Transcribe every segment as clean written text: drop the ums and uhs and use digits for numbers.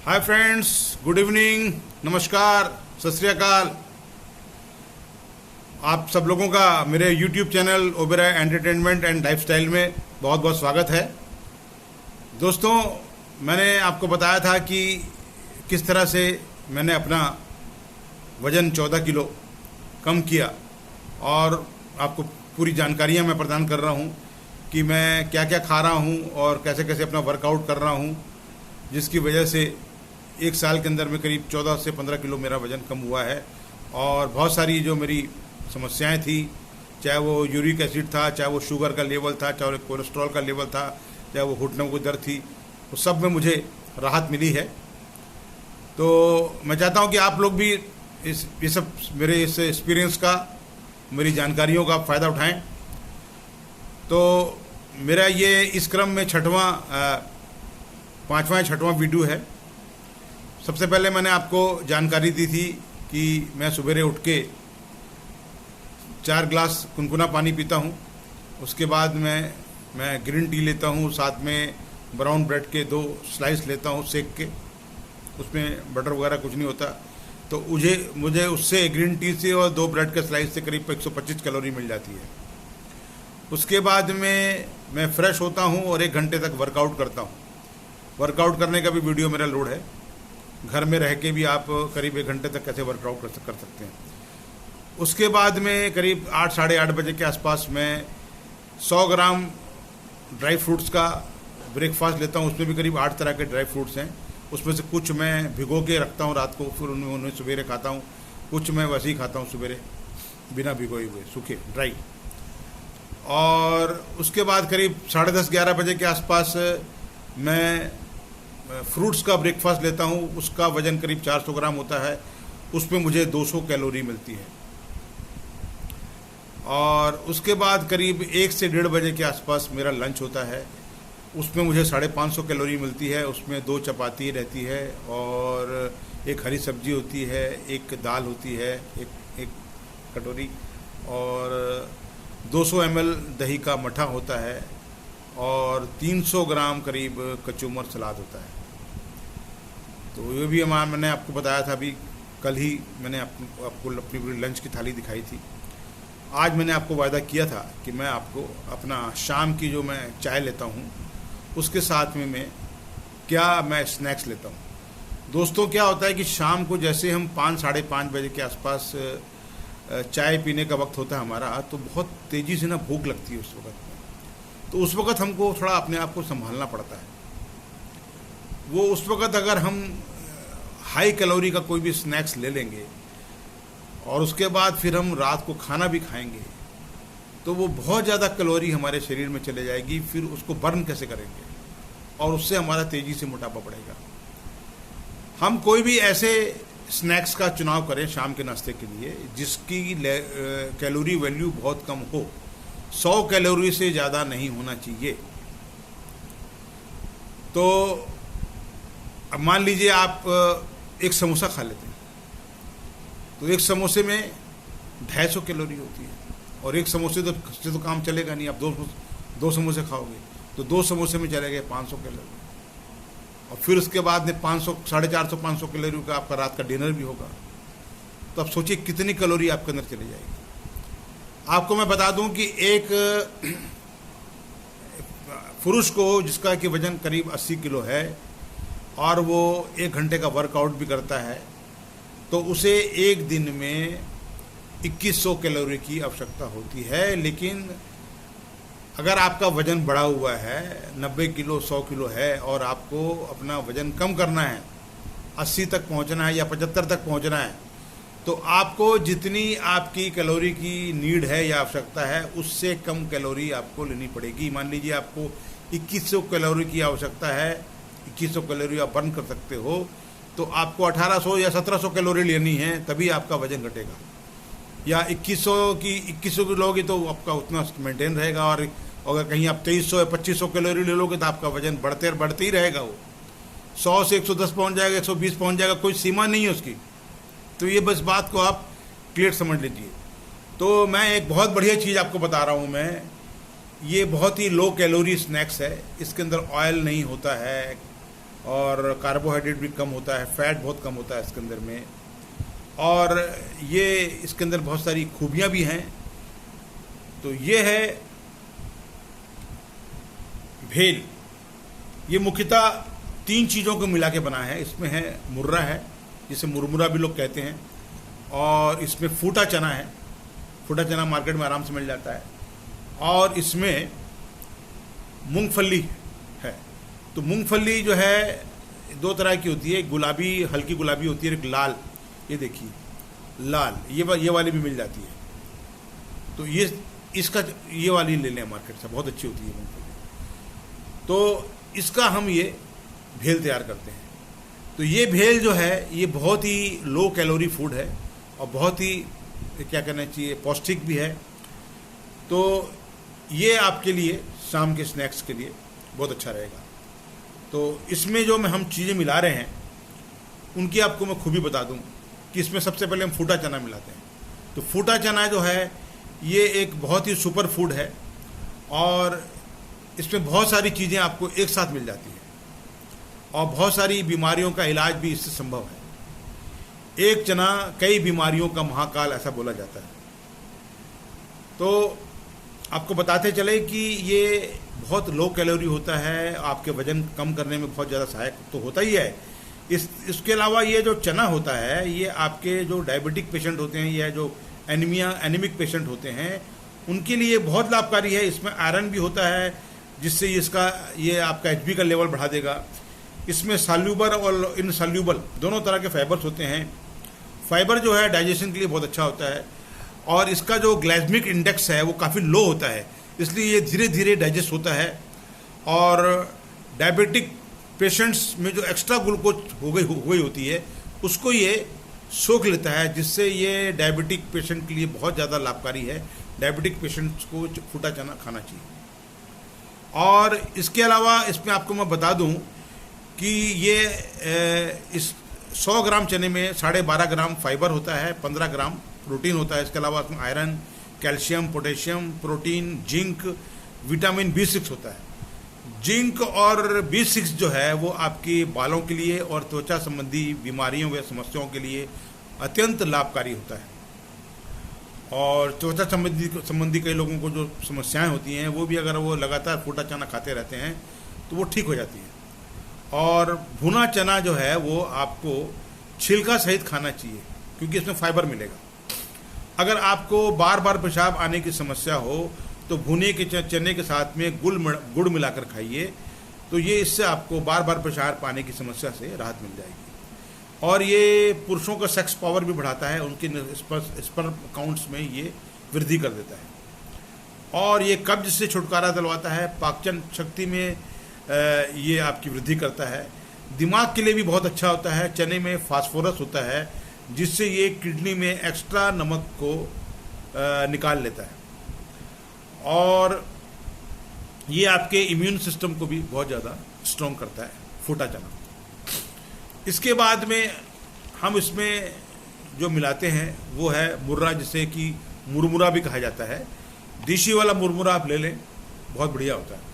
Hi friends, good evening, नमस्कार, सत श्री अकाल। आप सब लोगों का मेरे YouTube channel Oberoi entertainment and lifestyle में बहुत बहुत स्वागत है। दोस्तों, मैंने आपको बताया था कि किस तरह से मैंने अपना वज़न 14 किलो कम किया और आपको पूरी जानकारियां मैं प्रदान कर रहा हूं कि मैं क्या क्या खा रहा हूं और कैसे कैसे अपना वर्कआउट कर रहा हूं, जिसकी वजह से एक साल के अंदर में करीब 14 से 15 किलो मेरा वज़न कम हुआ है। और बहुत सारी जो मेरी समस्याएं थी, चाहे वो यूरिक एसिड था, चाहे वो शुगर का लेवल था, चाहे वो कोलेस्ट्रॉल का लेवल था, चाहे वो घुटनों की दर्द थी, वो सब में मुझे राहत मिली है। तो मैं चाहता हूं कि आप लोग भी ये सब मेरे इस एक्सपीरियंस का, मेरी जानकारियों का फ़ायदा उठाएं। तो मेरा ये इस क्रम में पाँचवा छठवां वीडियो है। सबसे पहले मैंने आपको जानकारी दी थी कि मैं सवेरे उठ के 4 ग्लास गुनगुना पानी पीता हूँ। उसके बाद मैं ग्रीन टी लेता हूँ, साथ में ब्राउन ब्रेड के 2 स्लाइस लेता हूँ सेक के, उसमें बटर वगैरह कुछ नहीं होता। तो मुझे उससे ग्रीन टी से और 2 ब्रेड के स्लाइस से करीब 125 कैलोरी मिल जाती है। उसके बाद में मैं फ्रेश होता हूँ और 1 घंटे तक वर्कआउट करता हूँ। वर्कआउट करने का भी वीडियो मेरा लोड है। घर में रह के भी आप करीब 1 घंटे तक कैसे वर्कआउट कर सकते हैं। उसके बाद में करीब 8 साढ़े 8 बजे के आसपास मैं 100 ग्राम ड्राई फ्रूट्स का ब्रेकफास्ट लेता हूँ। उसमें भी करीब 8 तरह के ड्राई फ्रूट्स हैं। उसमें से कुछ मैं भिगो के रखता हूँ रात को, फिर उन्हें सवेरे खाता हूँ। कुछ मैं वैसे ही खाता हूँ सवेरे, बिना भिगोए हुए, सूखे ड्राई। और उसके बाद करीब 10:30 11 बजे के आसपास मैं फ्रूट्स का ब्रेकफास्ट लेता हूँ। उसका वज़न करीब 400 ग्राम होता है। उसमें मुझे 200 कैलोरी मिलती है। और उसके बाद करीब 1 से 1:30 बजे के आसपास मेरा लंच होता है। उसमें मुझे 550 कैलोरी मिलती है। उसमें 2 चपाती रहती है और 1 हरी सब्जी होती है, 1 दाल होती है, एक कटोरी, और 200 ml दही का मट्ठा होता है और 300 ग्राम करीब कचूमर सलाद होता है। तो ये भी मैंने आपको बताया था, अभी कल ही मैंने आपको अपनी पूरी लंच की थाली दिखाई थी। आज मैंने आपको वायदा किया था कि मैं आपको अपना शाम की जो मैं चाय लेता हूँ उसके साथ में मैं स्नैक्स लेता हूँ। दोस्तों, क्या होता है कि शाम को जैसे हम 5 साढ़े 5 बजे के आसपास चाय पीने का वक्त होता है हमारा, तो बहुत तेज़ी से भूख लगती है उस वक्त में। तो उस वक्त हमको थोड़ा अपने आप को संभालना पड़ता है। वो उस वक्त अगर हम हाई कैलोरी का कोई भी स्नैक्स ले लेंगे और उसके बाद फिर हम रात को खाना भी खाएंगे, तो वो बहुत ज़्यादा कैलोरी हमारे शरीर में चले जाएगी। फिर उसको बर्न कैसे करेंगे और उससे हमारा तेज़ी से मोटापा बढ़ेगा। हम कोई भी ऐसे स्नैक्स का चुनाव करें शाम के नाश्ते के लिए जिसकी कैलोरी वैल्यू बहुत कम हो। 100 कैलोरी से ज़्यादा नहीं होना चाहिए। तो अब मान लीजिए आप एक समोसा खा लेते हैं, तो एक समोसे में 250 कैलोरी होती है और एक समोसे से तो काम चलेगा नहीं। आप दो समोसे खाओगे तो 2 समोसे में चले गए 500 कैलोरी, और फिर उसके बाद में 500 450 500 कैलोरी का आपका रात का डिनर भी होगा। तो आप सोचिए कितनी कैलोरी आपके अंदर चली जाएगी। आपको मैं बता दूं कि एक पुरुष को जिसका कि वजन करीब 80 किलो है और वो 1 घंटे का वर्कआउट भी करता है, तो उसे एक दिन में 2100 कैलोरी की आवश्यकता होती है। लेकिन अगर आपका वज़न बढ़ा हुआ है, 90 किलो 100 किलो है और आपको अपना वज़न कम करना है, 80 तक पहुंचना है या 75 तक पहुंचना है, तो आपको जितनी आपकी कैलोरी की नीड है या आवश्यकता है उससे कम कैलोरी आपको लेनी पड़ेगी। मान लीजिए आपको 2100 कैलोरी की आवश्यकता है, 2100 कैलोरी आप बर्न कर सकते हो, तो आपको 1800 या 1700 कैलोरी लेनी है, तभी आपका वज़न घटेगा। या 2100 की लोगे तो आपका उतना मेंटेन रहेगा। और अगर कहीं आप 2300 या 2500 कैलोरी ले लोगे तो आपका वज़न बढ़ते ही रहेगा। वो 100 से 110 पहुंच जाएगा, 120 पहुंच जाएगा, कोई सीमा नहीं है उसकी। तो ये बस बात को आप क्लियर समझ लीजिए। तो मैं एक बहुत बढ़िया चीज़ आपको बता रहा हूँ। ये बहुत ही लो कैलोरी स्नैक्स है। इसके अंदर ऑयल नहीं होता है, और कार्बोहाइड्रेट भी कम होता है, फैट बहुत कम होता है इसके अंदर में, और ये इसके अंदर बहुत सारी खूबियाँ भी हैं। तो ये है भेल। ये मुख्यतः 3 चीज़ों को मिला के बना है। इसमें है मुर्रा है, जिसे मुरमुरा भी लोग कहते हैं, और इसमें फूटा चना है। फूटा चना मार्केट में आराम से मिल जाता है। और इसमें मूंगफली है। तो मूंगफली जो है 2 तरह की होती है, गुलाबी, हल्की गुलाबी होती है, एक लाल, ये देखिए लाल, ये वाली भी मिल जाती है। तो ये वाली ले लें मार्केट से, बहुत अच्छी होती है मूंगफली। तो इसका हम ये भेल तैयार करते हैं। तो ये भेल जो है ये बहुत ही लो कैलोरी फूड है और बहुत ही क्या कहना चाहिए पौष्टिक भी है। तो ये आपके लिए शाम के स्नैक्स के लिए बहुत अच्छा रहेगा। तो इसमें जो हम चीज़ें मिला रहे हैं उनकी आपको मैं खूबी बता दूं कि इसमें सबसे पहले हम फूटा चना मिलाते हैं। तो फूटा चना जो है ये एक बहुत ही सुपर फूड है और इसमें बहुत सारी चीज़ें आपको एक साथ मिल जाती हैं और बहुत सारी बीमारियों का इलाज भी इससे संभव है। एक चना कई बीमारियों का महाकाल, ऐसा बोला जाता है। तो आपको बताते चले कि ये बहुत लो कैलोरी होता है, आपके वजन कम करने में बहुत ज़्यादा सहायक तो होता ही है। इसके अलावा ये जो चना होता है ये आपके जो डायबिटिक पेशेंट होते हैं या जो एनीमिक पेशेंट होते हैं उनके लिए बहुत लाभकारी है। इसमें आयरन भी होता है जिससे ये आपका एचबी का लेवल बढ़ा देगा। इसमें सॉल्यूबल और इनसॉल्यूबल दोनों तरह के फाइबर्स होते हैं। फाइबर जो है डाइजेशन के लिए बहुत अच्छा होता है और इसका जो ग्लाइसेमिक इंडेक्स है वो काफ़ी लो होता है, इसलिए ये धीरे धीरे डाइजेस्ट होता है। और डायबिटिक पेशेंट्स में जो एक्स्ट्रा ग्लूकोज हो गई होती है उसको ये सोख लेता है, जिससे ये डायबिटिक पेशेंट के लिए बहुत ज़्यादा लाभकारी है। डायबिटिक पेशेंट्स को फूटा चना खाना चाहिए। और इसके अलावा इसमें आपको मैं बता दूं कि ये इस 100 ग्राम चने में 12.5 ग्राम फाइबर होता है, 15 ग्राम प्रोटीन होता है। इसके अलावा इसमें iron, calcium, potassium, protein, zinc, vitamin B6 होता है। जिंक और B6 जो है वो आपके बालों के लिए और त्वचा संबंधी बीमारियों व समस्याओं के लिए अत्यंत लाभकारी होता है। और त्वचा संबंधी कई लोगों को जो समस्याएं होती हैं वो भी अगर वो लगातार फूटा चना खाते रहते हैं तो वो ठीक हो जाती है। और भुना चना जो है वो आपको छिलका सहित खाना चाहिए क्योंकि इसमें फाइबर मिलेगा। अगर आपको बार बार पेशाब आने की समस्या हो तो भुने के चने के साथ में गुड़ मिलाकर खाइए, तो ये इससे आपको बार बार पेशाब आने की समस्या से राहत मिल जाएगी। और ये पुरुषों का सेक्स पावर भी बढ़ाता है, उनके स्पर्म काउंट्स में ये वृद्धि कर देता है। और ये कब्ज से छुटकारा दिलवाता है, पाचन शक्ति में ये आपकी वृद्धि करता है। दिमाग के लिए भी बहुत अच्छा होता है। चने में फास्फोरस होता है जिससे ये किडनी में एक्स्ट्रा नमक को निकाल लेता है और ये आपके इम्यून सिस्टम को भी बहुत ज़्यादा स्ट्रॉन्ग करता है फूटा चना। इसके बाद में हम इसमें जो मिलाते हैं वो है मुर्रा, जिसे कि मुरमुरा भी कहा जाता है। देशी वाला मुरमुरा आप ले लें, बहुत बढ़िया होता है।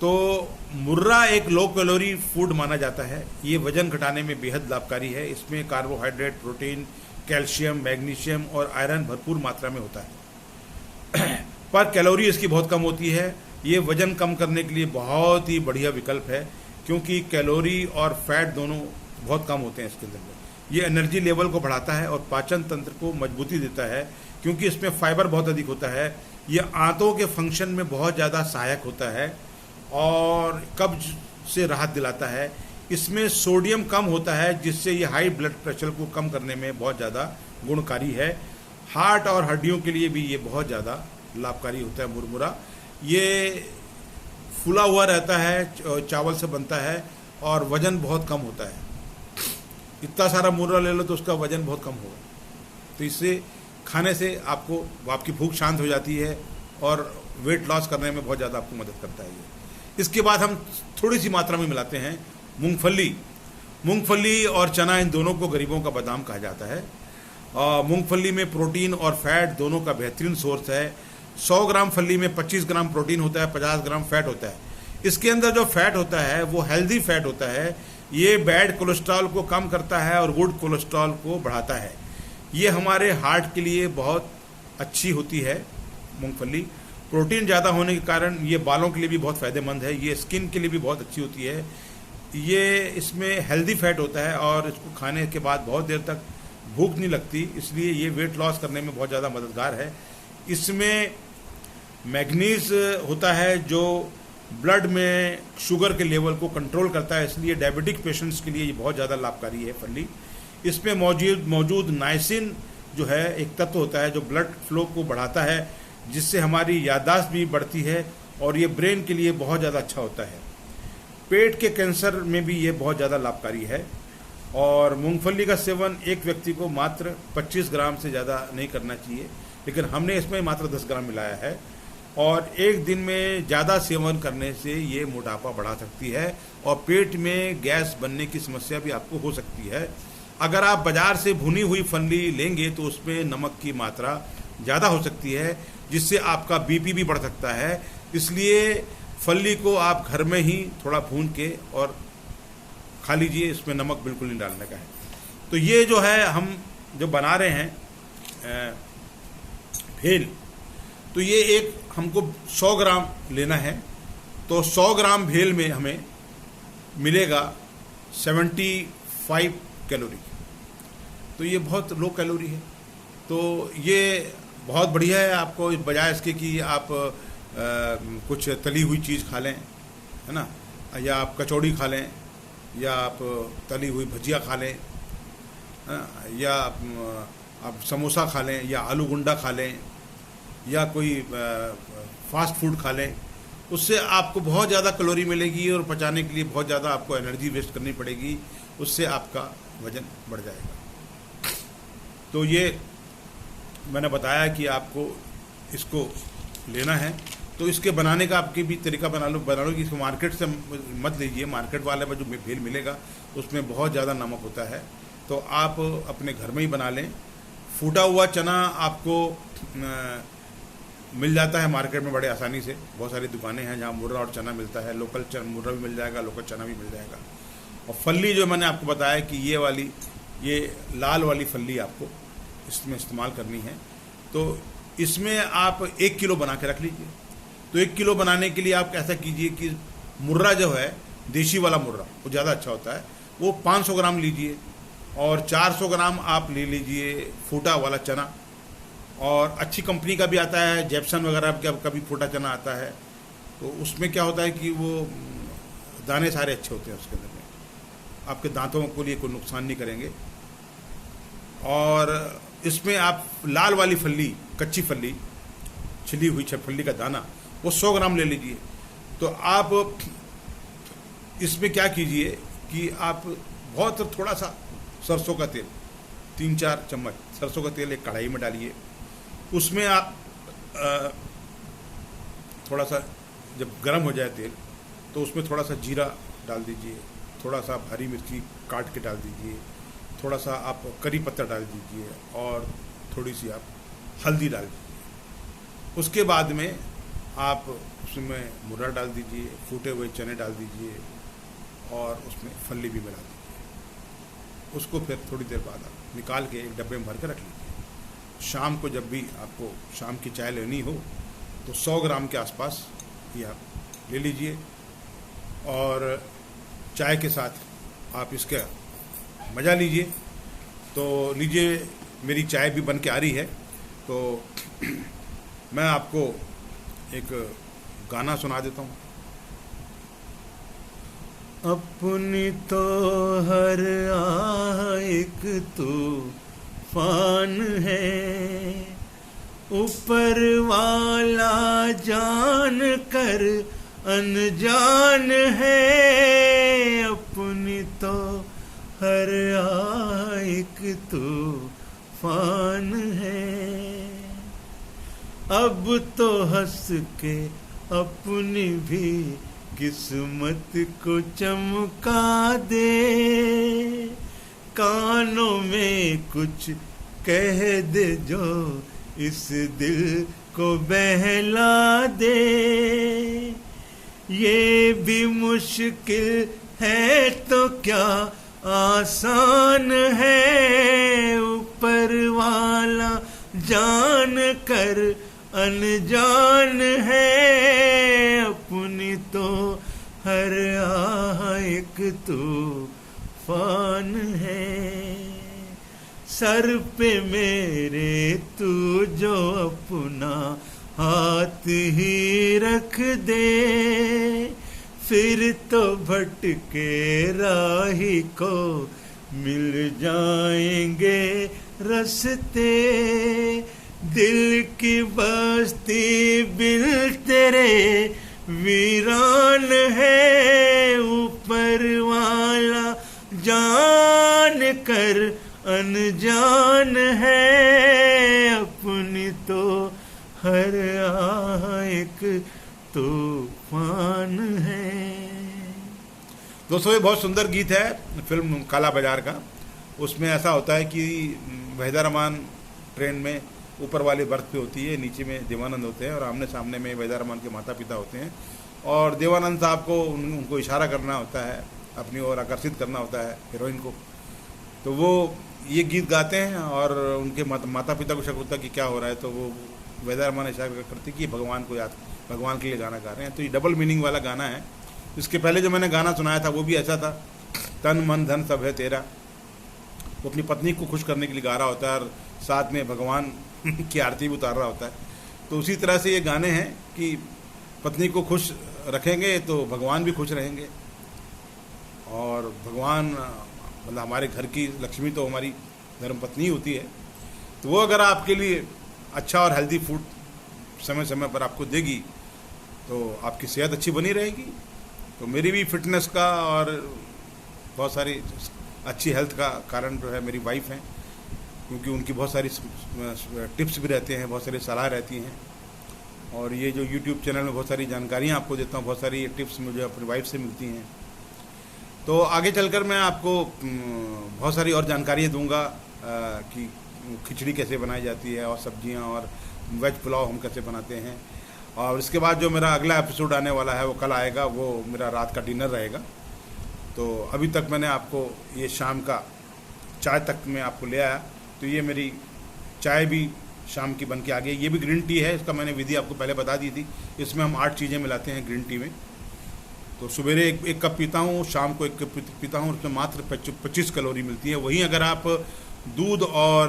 तो मुर्रा एक लो कैलोरी फूड माना जाता है। ये वजन घटाने में बेहद लाभकारी है। इसमें कार्बोहाइड्रेट, प्रोटीन, कैल्शियम, मैग्नीशियम और आयरन भरपूर मात्रा में होता है पर कैलोरी इसकी बहुत कम होती है। ये वजन कम करने के लिए बहुत ही बढ़िया विकल्प है क्योंकि कैलोरी और फैट दोनों बहुत कम होते हैं इसके अंदर। ये एनर्जी लेवल को बढ़ाता है और पाचन तंत्र को मजबूती देता है क्योंकि इसमें फाइबर बहुत अधिक होता है। ये आंतों के फंक्शन में बहुत ज़्यादा सहायक होता है और कब्ज से राहत दिलाता है। इसमें सोडियम कम होता है जिससे ये हाई ब्लड प्रेशर को कम करने में बहुत ज़्यादा गुणकारी है। हार्ट और हड्डियों के लिए भी ये बहुत ज़्यादा लाभकारी होता है मुरमुरा। ये फूला हुआ रहता है, चावल से बनता है और वज़न बहुत कम होता है। इतना सारा मुर्रा ले लो तो उसका वज़न बहुत कम होगा। तो इससे खाने से आपकी भूख शांत हो जाती है और वेट लॉस करने में बहुत ज़्यादा आपको मदद करता है ये। इसके बाद हम थोड़ी सी मात्रा में मिलाते हैं मूंगफली और चना, इन दोनों को गरीबों का बादाम कहा जाता है। मूंगफली में प्रोटीन और फैट दोनों का बेहतरीन सोर्स है। 100 ग्राम फली में 25 ग्राम प्रोटीन होता है, 50 ग्राम फैट होता है। इसके अंदर जो फैट होता है वो हेल्दी फैट होता है, ये बैड कोलेस्ट्रॉल को कम करता है और गुड कोलेस्ट्रॉल को बढ़ाता है। ये हमारे हार्ट के लिए बहुत अच्छी होती है मूंगफली। प्रोटीन ज़्यादा होने के कारण ये बालों के लिए भी बहुत फ़ायदेमंद है, ये स्किन के लिए भी बहुत अच्छी होती है। ये इसमें हेल्दी फैट होता है और इसको खाने के बाद बहुत देर तक भूख नहीं लगती, इसलिए ये वेट लॉस करने में बहुत ज़्यादा मददगार है। इसमें मैग्नीज होता है जो ब्लड में शुगर के लेवल को कंट्रोल करता है, इसलिए डायबिटिक पेशेंट्स के लिए ये बहुत ज़्यादा लाभकारी है फली। इसमें मौजूद नाइसिन जो है एक तत्व होता है जो ब्लड फ्लो को बढ़ाता है, जिससे हमारी याददाश्त भी बढ़ती है और ये ब्रेन के लिए बहुत ज़्यादा अच्छा होता है। पेट के कैंसर में भी ये बहुत ज़्यादा लाभकारी है। और मूंगफली का सेवन एक व्यक्ति को मात्र 25 ग्राम से ज़्यादा नहीं करना चाहिए, लेकिन हमने इसमें मात्र 10 ग्राम मिलाया है। और एक दिन में ज़्यादा सेवन करने से ये मोटापा बढ़ा सकती है और पेट में गैस बनने की समस्या भी आपको हो सकती है। अगर आप बाज़ार से भुनी हुई फली लेंगे तो उसमें नमक की मात्रा ज़्यादा हो सकती है, जिससे आपका बीपी भी बढ़ सकता है। इसलिए फली को आप घर में ही थोड़ा भून के और खा लीजिए, इसमें नमक बिल्कुल नहीं डालने का है। तो ये जो है हम जो बना रहे हैं भेल, तो ये एक हमको 100 ग्राम लेना है। तो 100 ग्राम भेल में हमें मिलेगा 75 कैलोरी, तो ये बहुत लो कैलोरी है। तो ये बहुत बढ़िया है आपको, बजाय इसके कि आप कुछ तली हुई चीज़ खा लें, है ना, या आप कचौड़ी खा लें, या आप तली हुई भजिया खा लें, या आप समोसा खा लें, या आलू गुंडा खा लें, या कोई फास्ट फूड खा लें। उससे आपको बहुत ज़्यादा कैलोरी मिलेगी और पचाने के लिए बहुत ज़्यादा आपको एनर्जी वेस्ट करनी पड़ेगी, उससे आपका वज़न बढ़ जाएगा। तो ये मैंने बताया कि आपको इसको लेना है। तो इसके बनाने का आपके भी तरीका बना लो कि इसको मार्केट से मत लीजिए। मार्केट वाले में जो भेल मिलेगा उसमें बहुत ज़्यादा नमक होता है, तो आप अपने घर में ही बना लें। फूटा हुआ चना आपको मिल जाता है मार्केट में बड़े आसानी से। बहुत सारी दुकानें हैं जहाँ मुर्रा और चना मिलता है। लोकल मुर्रा भी मिल जाएगा, लोकल चना भी मिल जाएगा। और फली जो मैंने आपको बताया कि ये लाल वाली फली आपको इसमें इस्तेमाल करनी है। तो इसमें आप 1 किलो बना के रख लीजिए। तो 1 किलो बनाने के लिए आप ऐसा कीजिए कि मुर्रा जो है, देसी वाला मुर्रा, वो ज़्यादा अच्छा होता है, वो 500 ग्राम लीजिए। और 400 ग्राम आप ले लीजिए फूटा वाला चना। और अच्छी कंपनी का भी आता है, जेप्सन वगैरह का भी फूटा चना आता है। तो उसमें क्या होता है कि वो दाने सारे अच्छे होते हैं उसके अंदर में, आपके दांतों को लिए कोई नुकसान नहीं करेंगे। और इसमें आप लाल वाली फली, कच्ची फली, छिली हुई फली का दाना, वो 100 ग्राम ले लीजिए। तो आप इसमें क्या कीजिए कि आप बहुत थोड़ा सा सरसों का तेल, 3-4 चम्मच सरसों का तेल एक कढ़ाई में डालिए। उसमें आप थोड़ा सा जब गर्म हो जाए तेल, तो उसमें थोड़ा सा जीरा डाल दीजिए, थोड़ा सा हरी मिर्ची काट के डाल दीजिए, थोड़ा सा आप करी पत्ता डाल दीजिए और थोड़ी सी आप हल्दी डाल दीजिए। उसके बाद में आप उसमें मुर्रा डाल दीजिए, फूटे हुए चने डाल दीजिए और उसमें फली भी मिला दीजिए। उसको फिर थोड़ी देर बाद आप निकाल के एक डब्बे में भर के रख लीजिए। शाम को जब भी आपको शाम की चाय लेनी हो तो 100 ग्राम के आसपास ये आप ले लीजिए और चाय के साथ आप इसका मज़ा लीजिए। तो लीजिए, मेरी चाय भी बन के आ रही है। तो मैं आपको एक गाना सुना देता हूँ। अपनी तो हर एक तूफान है, ऊपर वाला जान कर अनजान है। अपनी तो हर एक तूफान है, अब तो हंस के अपनी भी किस्मत को चमका दे। कानों में कुछ कह दे जो इस दिल को बहला दे। ये भी मुश्किल है तो क्या आसान है, ऊपर वाला जान कर अनजान है, अपनी तो हर एक तूफान है। सर पे मेरे तू जो अपना हाथ ही रख दे, फिर तो भटके राही को मिल जाएंगे रास्ते। दिल की बस्ती बिल तेरे वीरान है, ऊपर वाला जान कर अनजान है, अपनी तो हर एक तूफान है। दोस्तों ये बहुत सुंदर गीत है फिल्म काला बाजार का। उसमें ऐसा होता है कि वहीदा रहमान ट्रेन में ऊपर वाली बर्थ पे होती है, नीचे में देवानंद होते हैं और आमने सामने में वहीदा रहमान के माता पिता होते हैं, और देवानंद साहब को उनको इशारा करना होता है, अपनी ओर आकर्षित करना होता है हीरोइन को। तो वो ये गीत गाते हैं और उनके माता पिता को शक होता है कि क्या हो रहा है, तो वो वहीदा रहमान इशारा करते कि भगवान को याद, भगवान के लिए गाना गा रहे हैं। तो ये डबल मीनिंग वाला गाना है। इसके पहले जो मैंने गाना सुनाया था वो भी ऐसा था, तन मन धन सब है तेरा। वो अपनी पत्नी को खुश करने के लिए गा रहा होता है और साथ में भगवान की आरती भी उतार रहा होता है। तो उसी तरह से ये गाने हैं कि पत्नी को खुश रखेंगे तो भगवान भी खुश रहेंगे, और भगवान मतलब हमारे घर की लक्ष्मी तो हमारी धर्मपत्नी होती है। तो वो अगर आपके लिए अच्छा और हेल्दी फूड समय समय पर आपको देगी तो आपकी सेहत अच्छी बनी रहेगी। तो मेरी भी फिटनेस का और बहुत सारी अच्छी हेल्थ का कारण जो है मेरी वाइफ हैं, क्योंकि उनकी बहुत सारी टिप्स भी रहते हैं, बहुत सारी सलाह रहती हैं, और ये जो यूट्यूब चैनल में बहुत सारी जानकारियाँ आपको देता हूँ, बहुत सारी टिप्स मुझे अपनी वाइफ से मिलती हैं। तो आगे चलकर मैं आपको बहुत सारी और जानकारियाँ दूंगा कि खिचड़ी कैसे बनाई जाती है और सब्जियां और वेज पुलाव हम कैसे बनाते हैं। और इसके बाद जो मेरा अगला एपिसोड आने वाला है वो कल आएगा, वो मेरा रात का डिनर रहेगा। तो अभी तक मैंने आपको ये शाम का चाय तक में आपको ले आया। तो ये मेरी चाय भी शाम की बन के आ गई। ये भी ग्रीन टी है, इसका मैंने विधि आपको पहले बता दी थी। इसमें हम 8 चीज़ें मिलाते हैं ग्रीन टी में। तो सवेरे एक कप पीता हूँ, शाम को 1 कप पीता हूँ, उसमें मात्र 25 कैलोरी मिलती है। वहीं अगर आप दूध और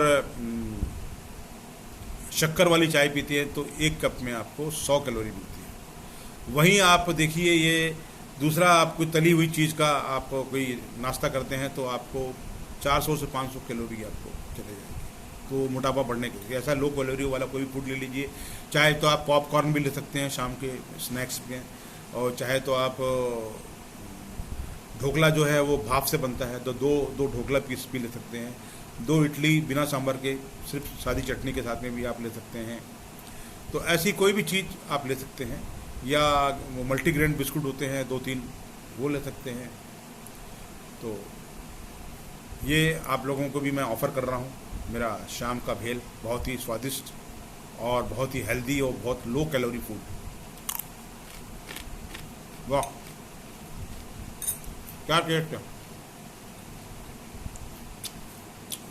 शक्कर वाली चाय पीती है तो 1 कप में आपको 100 कैलोरी मिलती है। वहीं आप देखिए ये दूसरा, आप कोई तली हुई चीज़ का आप कोई नाश्ता करते हैं तो आपको 400 से 500 कैलोरी आपको चले जाएगी। तो मोटापा बढ़ने के लिए ऐसा लो कैलोरी वाला कोई फूड ले लीजिए। चाहे तो आप पॉपकॉर्न भी ले सकते हैं शाम के स्नैक्स में, और चाहे तो आप ढोकला जो है वो भाप से बनता है तो दो ढोकला पीस भी ले सकते हैं। 2 इडली बिना सांभर के सिर्फ सादी चटनी के साथ में भी आप ले सकते हैं। तो ऐसी कोई भी चीज़ आप ले सकते हैं, या वो मल्टीग्रेन बिस्कुट होते हैं 2-3 वो ले सकते हैं। तो ये आप लोगों को भी मैं ऑफ़र कर रहा हूँ, मेरा शाम का भेल, बहुत ही स्वादिष्ट और बहुत ही हेल्दी और बहुत लो कैलोरी फूड। वाह क्या टेस्ट है।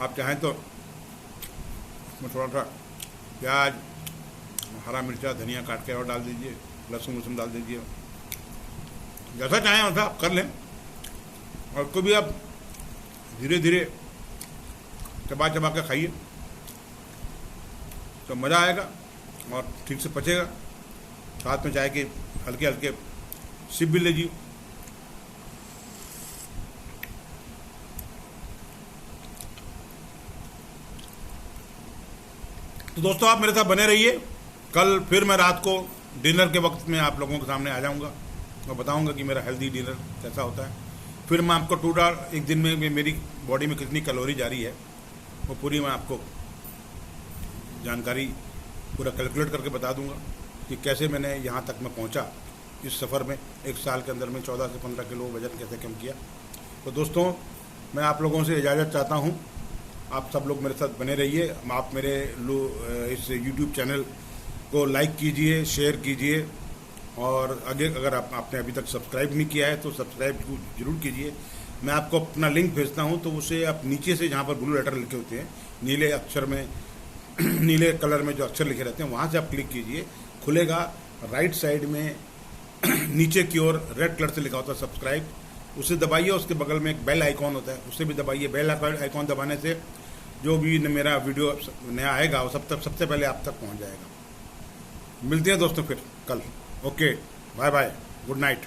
आप चाहें तो इसमें थोड़ा सा प्याज, हरा मिर्चा, धनिया काट के और डाल दीजिए, लहसुन डाल दीजिए, जैसा चाहें वैसा आप कर लें। और उसको भी आप धीरे धीरे चबा चबा के खाइए तो मज़ा आएगा और ठीक से पचेगा। साथ में चाय के हल्के हल्के सिप भी लीजिए। तो दोस्तों आप मेरे साथ बने रहिए। कल फिर मैं रात को डिनर के वक्त में आप लोगों के सामने आ जाऊंगा और बताऊंगा कि मेरा हेल्दी डिनर कैसा होता है। फिर मैं आपको टोटल एक दिन में मेरी बॉडी में कितनी कैलोरी जा रही है वो पूरी मैं आपको जानकारी पूरा कैलकुलेट करके बता दूंगा कि कैसे मैंने यहाँ तक मैं पहुँचा इस सफ़र में। 1 साल के अंदर में 14 से 15 किलो वजन कैसे कम किया। तो दोस्तों मैं आप लोगों से इजाज़त चाहता हूँ, आप सब लोग मेरे साथ बने रहिए। आप मेरे इस YouTube चैनल को लाइक कीजिए, शेयर कीजिए और आगे अगर आपने अभी तक सब्सक्राइब नहीं किया है तो सब्सक्राइब जरूर कीजिए। मैं आपको अपना लिंक भेजता हूँ, तो उसे आप नीचे से जहाँ पर ब्लू लेटर लिखे होते हैं नीले अक्षर में नीले कलर में जो अक्षर लिखे रहते हैं वहाँ से आप क्लिक कीजिए, खुलेगा। राइट साइड में नीचे की ओर रेड कलर से लिखा होता है सब्सक्राइब, उसे दबाइए। उसके बगल में एक बेल आइकॉन होता है, उसे भी दबाइए। बेल आइकॉन दबाने से जो भी मेरा वीडियो नया आएगा वो सबसे पहले आप तक पहुंच जाएगा। मिलते हैं दोस्तों फिर कल। Okay, bye bye, good night.